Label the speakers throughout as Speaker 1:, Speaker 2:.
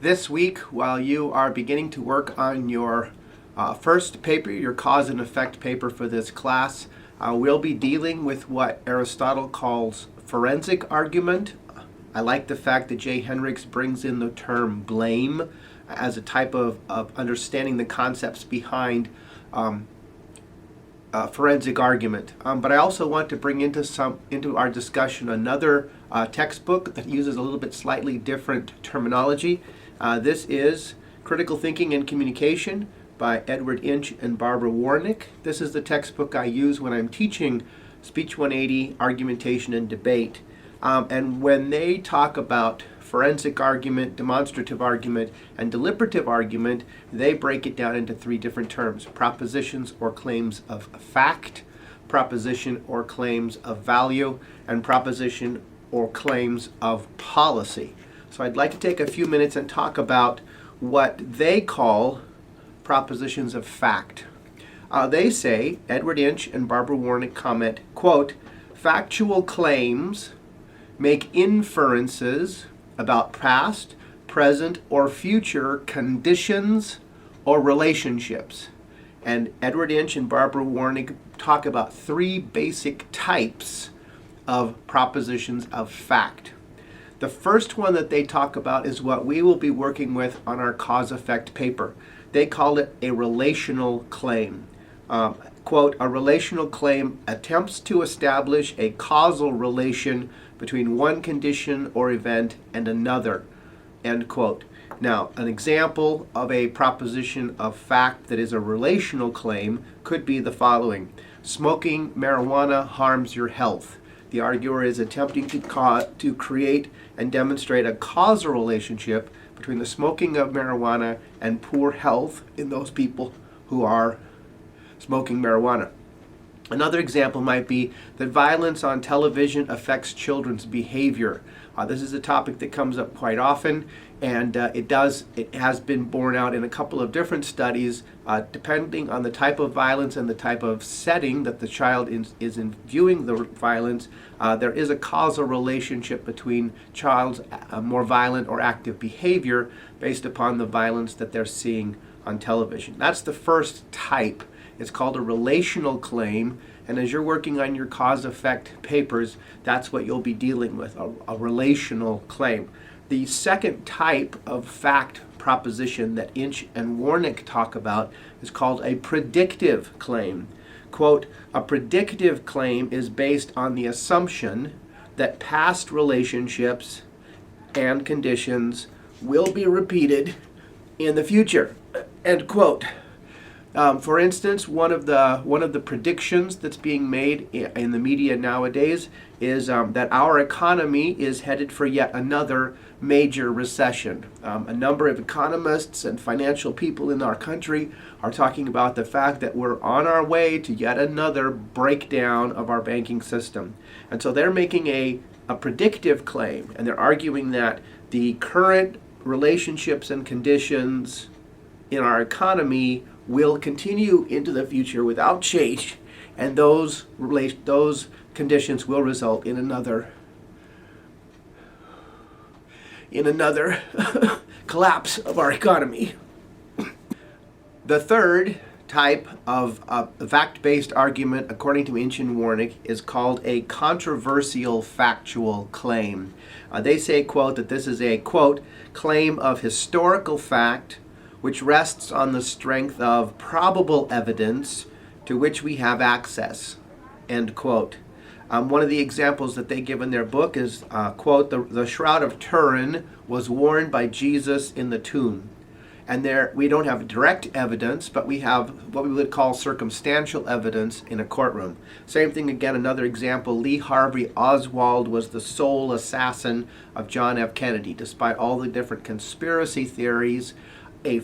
Speaker 1: This week, while you are beginning to work on your first paper, your cause and effect paper for this class, we'll be dealing with what Aristotle calls forensic argument. I like the fact that J. Henricks brings in the term blame as a type of understanding the concepts behind forensic argument. But I also want to bring into our discussion another textbook that uses a little bit slightly different terminology. This is Critical Thinking and Communication by Edward Inch and Barbara Warnick. This is the textbook I use when I'm teaching Speech 180, Argumentation, and Debate. And when they talk about forensic argument, demonstrative argument, and deliberative argument, they break it down into three different terms: propositions or claims of fact, proposition or claims of value, and proposition or claims of policy. So I'd like to take a few minutes and talk about what they call propositions of fact. They say, Edward Inch and Barbara Warnick comment, quote, "Factual claims make inferences about past, present, or future conditions or relationships." And Edward Inch and Barbara Warnick talk about three basic types of propositions of fact. The first one that they talk about is what we will be working with on our cause-effect paper. They call it a relational claim. Quote, "A relational claim attempts to establish a causal relation between one condition or event and another," end quote. Now, an example of a proposition of fact that is a relational claim could be the following: smoking marijuana harms your health. The arguer is attempting to create and demonstrate a causal relationship between the smoking of marijuana and poor health in those people who are smoking marijuana. Another example might be that violence on television affects children's behavior. This is a topic that comes up quite often, and it has been borne out in a couple of different studies, depending on the type of violence and the type of setting that the child is in viewing the violence. There is a causal relationship between child's more violent or active behavior based upon the violence that they're seeing on television. That's the first type. It's called a relational claim, and as you're working on your cause-effect papers, that's what you'll be dealing with, a relational claim. The second type of fact proposition that Inch and Warnick talk about is called a predictive claim. Quote, "A predictive claim is based on the assumption that past relationships and conditions will be repeated in the future," end quote. For instance, one of the predictions that's being made in the media nowadays is that our economy is headed for yet another major recession. A number of economists and financial people in our country are talking about the fact that we're on our way to yet another breakdown of our banking system. And so they're making a predictive claim, and they're arguing that the current relationships and conditions in our economy will continue into the future without change, and those conditions will result in another collapse of our economy. The third type of fact-based argument, according to Inch and Warnick, is called a controversial factual claim. They say, quote, that this is a, quote, "claim of historical fact which rests on the strength of probable evidence to which we have access," end quote. One of the examples that they give in their book is, quote, the Shroud of Turin was worn by Jesus in the tomb. And there we don't have direct evidence, but we have what we would call circumstantial evidence in a courtroom. Same thing again, another example, Lee Harvey Oswald was the sole assassin of John F. Kennedy. Despite all the different conspiracy theories, a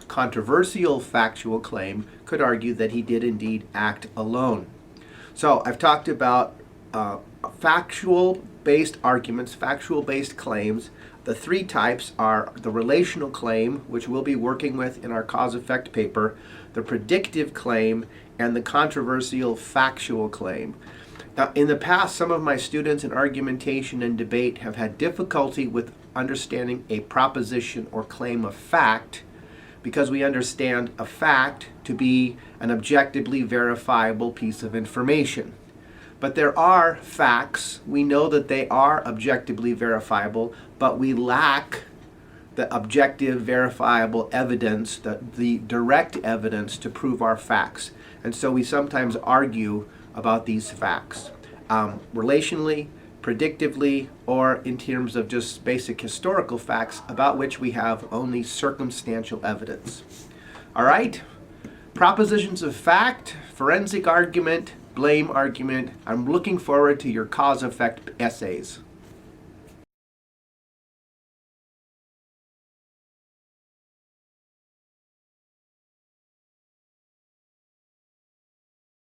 Speaker 1: controversial factual claim could argue that he did indeed act alone. So I've talked about factual-based arguments, factual-based claims. The three types are the relational claim, which we'll be working with in our cause-effect paper, the predictive claim, and the controversial factual claim. Now, in the past, some of my students in argumentation and debate have had difficulty with understanding a proposition or claim of fact because we understand a fact to be an objectively verifiable piece of information. But there are facts, we know that they are objectively verifiable, but we lack the objective verifiable evidence, the direct evidence to prove our facts. And so we sometimes argue about these facts, relationally, predictively, or in terms of just basic historical facts about which we have only circumstantial evidence. All right, propositions of fact, forensic argument, blame argument. I'm looking forward to your cause-effect essays.